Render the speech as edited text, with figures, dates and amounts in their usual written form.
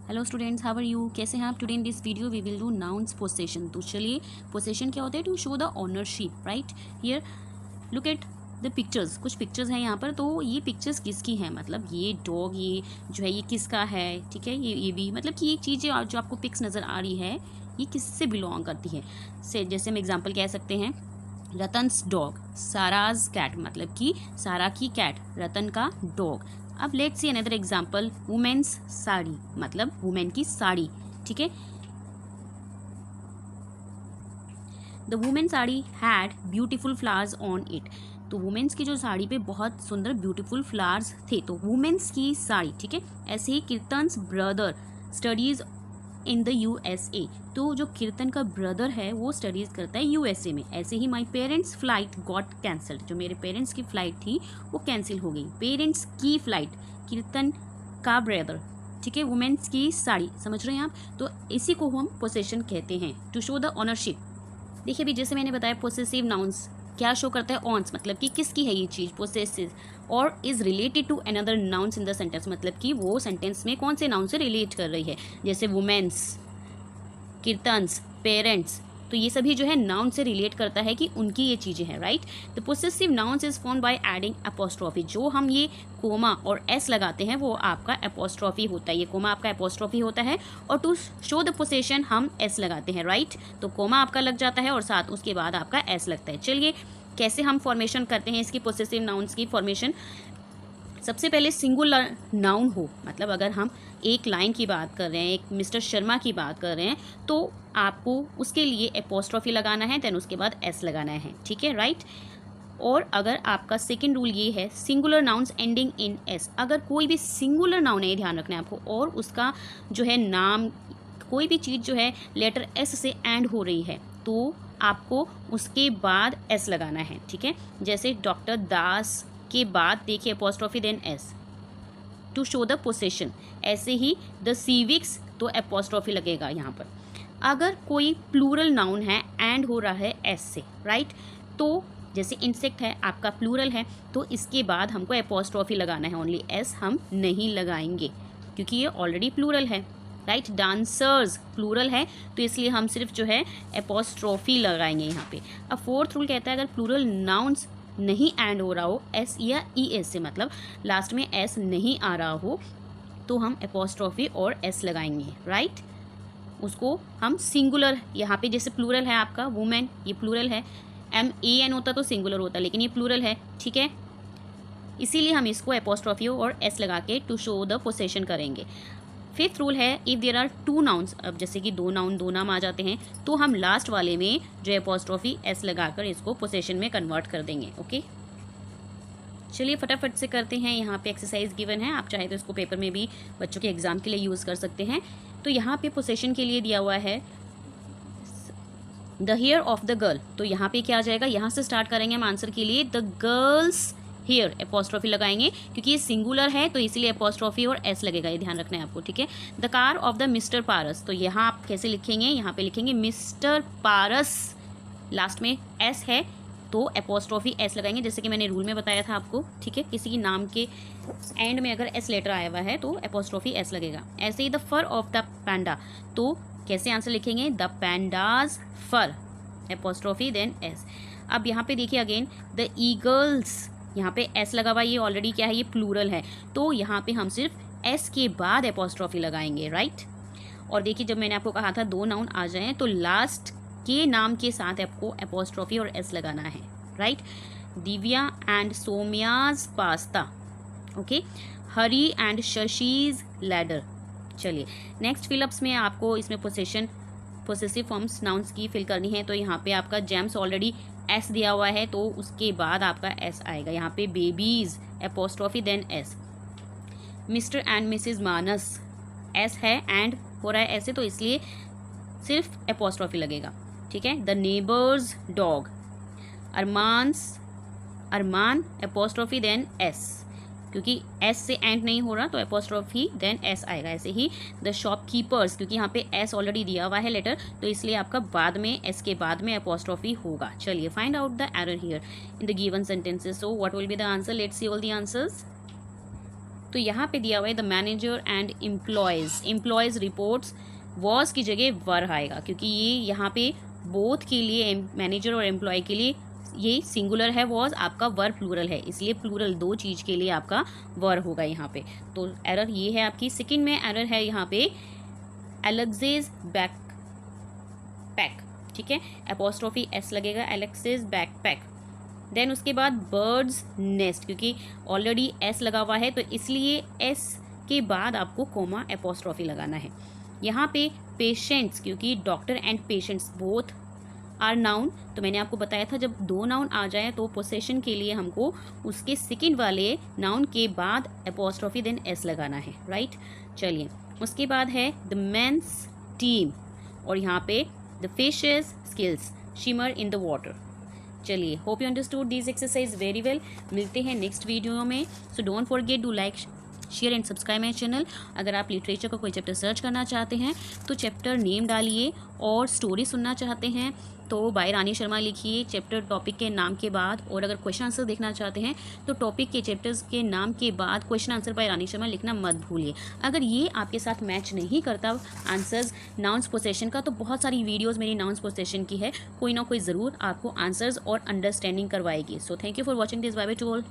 Hello students, how are you? कैसे हैं आप? Today in this video we will do nouns possession. तो चलिए, पोसेशन क्या होता है? To show the ownership, right? Here look at the pictures. कुछ पिक्चर्स हैं यहाँ पर, तो ये पिक्चर्स किसकी हैं? मतलब ये डॉग, ये जो है ये किसका है? ठीक है, ये भी मतलब कि ये चीज़ें जो आपको पिक्स नज़र आ रही है ये किससे बिलोंग करती है? से जैसे हम एग्जाम्पल कह सकते हैं, रतन्स डॉग, साराज कैट, मतलब कि सारा की कैट, रतन का डॉग। अब let's see another example, women's sari, मतलब वुमेन की साड़ी। ठीक है, the women sari had beautiful flowers on it. तो वुमेन्स की जो साड़ी पे बहुत सुंदर ब्यूटीफुल फ्लावर्स थे, तो वुमेन्स की साड़ी। ठीक है, ऐसे ही Kirtan's brother studies in the USA. तो जो कीर्तन का ब्रदर है वो स्टडीज करता है यूएसए में। ऐसे ही my parents flight got cancelled, जो मेरे पेरेंट्स की फ्लाइट थी वो कैंसिल हो गई। पेरेंट्स की फ्लाइट, कीर्तन का ब्रदर। ठीक है, वुमेन्स की साड़ी, समझ रहे हैं आप? तो इसी को हम पोसेशन कहते हैं, टू शो द ऑनरशिप। देखिए अभी जैसे मैंने बताया, पोसेसिव नाउन्स क्या शो करता है? ऑन्स, मतलब कि किसकी है ये चीज़, पोसेसिव। और is related to another nouns in the sentence, मतलब कि वो सेंटेंस में कौन से नाउन से रिलेट कर रही है। जैसे वुमेन्स, कीर्तन्स, पेरेंट्स, तो ये सभी जो है नाउन से रिलेट करता है कि उनकी ये चीज़ें हैं, right? The possessive nouns is formed by adding apostrophe. जो हम ये कोमा और एस लगाते हैं वो आपका एपोस्ट्रॉफी होता है, ये कोमा आपका एपोस्ट्रॉफी होता है। और टू शो द पोसेशन हम एस लगाते हैं, राइट? तो कोमा आपका लग जाता है और साथ उसके बाद आपका एस लगता है। चलिए कैसे हम फॉर्मेशन करते हैं इसकी, पोसेसिव नाउन्स की फॉर्मेशन। सबसे पहले सिंगुलर नाउन हो, मतलब अगर हम एक लाइन की बात कर रहे हैं, एक मिस्टर शर्मा की बात कर रहे हैं, तो आपको उसके लिए एपोस्ट्रॉफी लगाना है, देन उसके बाद एस लगाना है। ठीक है, राइट? और अगर आपका सेकंड रूल ये है, singular nouns ending in S. अगर कोई भी सिंगुलर नाउन है, ध्यान रखना है आपको, और उसका जो है नाम, कोई भी चीज़ जो है लेटर एस से एंड हो रही है, तो आपको उसके बाद एस लगाना है। ठीक है, जैसे डॉक्टर दास के बाद देखिए apostrophe then S, to show the possession. ऐसे ही द सिविक्स, तो अपोस्ट्रॉफी लगेगा यहाँ पर। अगर कोई प्लूरल नाउन है एंड हो रहा है एस से, राइट? तो जैसे इंसेक्ट है आपका प्लूरल है, तो इसके बाद हमको अपोस्ट्रॉफी लगाना है, ओनली एस हम नहीं लगाएंगे क्योंकि ये ऑलरेडी प्लूरल है, राइट? डांसर्स प्लूरल है, तो इसलिए हम सिर्फ जो है अपोस्ट्रॉफी लगाएंगे यहाँ पे। अब फोर्थ रूल कहता है, अगर प्लूरल नाउन्स नहीं एंड हो रहा हो एस या ई एस से, मतलब लास्ट में एस नहीं आ रहा हो, तो हम अपोस्ट्रॉफी और एस लगाएंगे, राइट? उसको हम सिंगुलर, यहाँ पे जैसे प्लूरल है आपका वुमेन, ये प्लूरल है, एम ए एन होता तो सिंगुलर होता, लेकिन ये प्लूरल है। ठीक है, इसीलिए हम इसको अपोस्ट्रॉफी और एस लगा के टू शो द पोसेशन करेंगे। फिफ्थ रूल है, if there are two nouns, अब जैसे कि दो नाउन, दो नाम आ जाते हैं, तो हम लास्ट वाले में जो अपोस्ट्रॉफी एस लगाकर इसको पोसेशन में कन्वर्ट कर देंगे। ओके, चलिए फटाफट से करते हैं। यहाँ पे एक्सरसाइज गिवन है, आप चाहे तो इसको पेपर में भी बच्चों के एग्जाम के लिए यूज़ कर सकते हैं। तो यहाँ पे पोसेशन के लिए दिया हुआ है the hair of the girl, तो यहाँ पे क्या आ जाएगा? यहाँ से स्टार्ट करेंगे हम आंसर के लिए, द गर्ल्स हेयर, अपोस्ट्रॉफी लगाएंगे क्योंकि ये सिंगुलर है, तो इसलिए अपोस्ट्रॉफी और एस लगेगा, ये ध्यान रखना है आपको। ठीक है, the car of the mister Paras, तो यहाँ आप कैसे लिखेंगे? यहाँ पे लिखेंगे मिस्टर पारस, लास्ट में एस है तो अपोस्ट्रॉफी एस लगाएंगे, जैसे कि मैंने रूल में बताया था आपको। ठीक है, किसी की नाम के एंड में अगर एस लेटर आया हुआ है तो अपोस्ट्रॉफी एस लगेगा। ऐसे ही the fur of the panda, तो कैसे आंसर लिखेंगे? The panda's fur, apostrophe then S. अब यहाँ पे देखिए अगेन द ईगल्स, यहाँ पे एस लगा हुआ, ये ऑलरेडी क्या है? ये प्लूरल है, तो यहाँ पे हम सिर्फ एस के बाद अपोस्ट्रॉफी लगाएंगे, राइट? और देखिए जब मैंने आपको कहा था दो नाउन आ जाएं तो लास्ट के नाम के साथ आपको अपोस्ट्रॉफी और एस लगाना है, right? Divya and Somya's pasta, okay. Hari and Shashi's ladder. चलिए नेक्स्ट फिलअप्स में आपको इसमें पोसेसिव फॉर्म्स नाउन्स की फिल करनी है। तो यहाँ पे आपका जेम्स ऑलरेडी एस दिया हुआ है, तो उसके बाद आपका एस आएगा। यहाँ पे babies apostrophe then S. Mr and Mrs Manas, S है एंड हो रहा है ऐसे, तो इसलिए सिर्फ अपोस्ट्रॉफी लगेगा। ठीक है, the neighbours dog, Arman apostrophe then S, क्योंकि एस से एंड नहीं हो रहा तो अपोस्ट्रॉफी देन एस आएगा। ऐसे ही द शॉपकीपर्स, क्योंकि यहाँ पे एस ऑलरेडी दिया हुआ है लेटर, तो इसलिए आपका बाद में एस के बाद में अपोस्ट्रॉफी होगा। चलिए find out the error here in the given sentences. So what will be the answer? Let's see all the answers. तो यहाँ पे दिया हुआ है the manager and employees reports was की जगह वर आएगा, क्योंकि ये यहाँ पे बोथ के लिए मैनेजर और एम्प्लॉय के लिए ये सिंगुलर है, वॉज आपका वर प्लूरल है, इसलिए प्लूरल दो चीज़ के लिए आपका वर होगा यहाँ पे। तो एरर ये है आपकी। सेकंड में एरर है यहाँ पे एलेक्सेस बैकपैक, ठीक है, एपोस्ट्रोफी एस लगेगा, एलेक्सेस बैकपैक। देन उसके बाद बर्ड्स नेस्ट, क्योंकि ऑलरेडी एस लगा हुआ है तो इसलिए एस के बाद आपको कोमा एपोस्ट्रोफी लगाना है। यहाँ पे पेशेंट्स, क्योंकि doctor and patients both are noun, तो मैंने आपको बताया था जब दो नाउन आ जाए तो पोसेशन के लिए हमको उसके सेकंड वाले नाउन के बाद एपोस्ट्रोफी देन एस लगाना है, राइट। चलिए उसके बाद है द मेंस टीम, और यहाँ पे the fishes skills shimmer in the water. चलिए hope you understood this exercise very well. मिलते हैं नेक्स्ट वीडियो में। So don't forget to like share and subscribe my channel. अगर आप लिटरेचर का कोई चैप्टर सर्च करना चाहते हैं तो चैप्टर नेम डालिए, और स्टोरी सुनना चाहते हैं तो बाय रानी शर्मा लिखिए चैप्टर टॉपिक के नाम के बाद, और अगर क्वेश्चन आंसर देखना चाहते हैं तो टॉपिक के चैप्टर्स के नाम के बाद क्वेश्चन आंसर बाय रानी शर्मा लिखना मत भूलिए। अगर ये आपके साथ मैच नहीं करता आंसर्स नाउन्स पोसेशन का, तो बहुत सारी वीडियोज़ मेरी नाउन्स पोसेशन की है, कोई ना कोई ज़रूर आपको आंसर्स और अंडरस्टैंडिंग करवाएगी। So thank you for watching this, bye bye to all.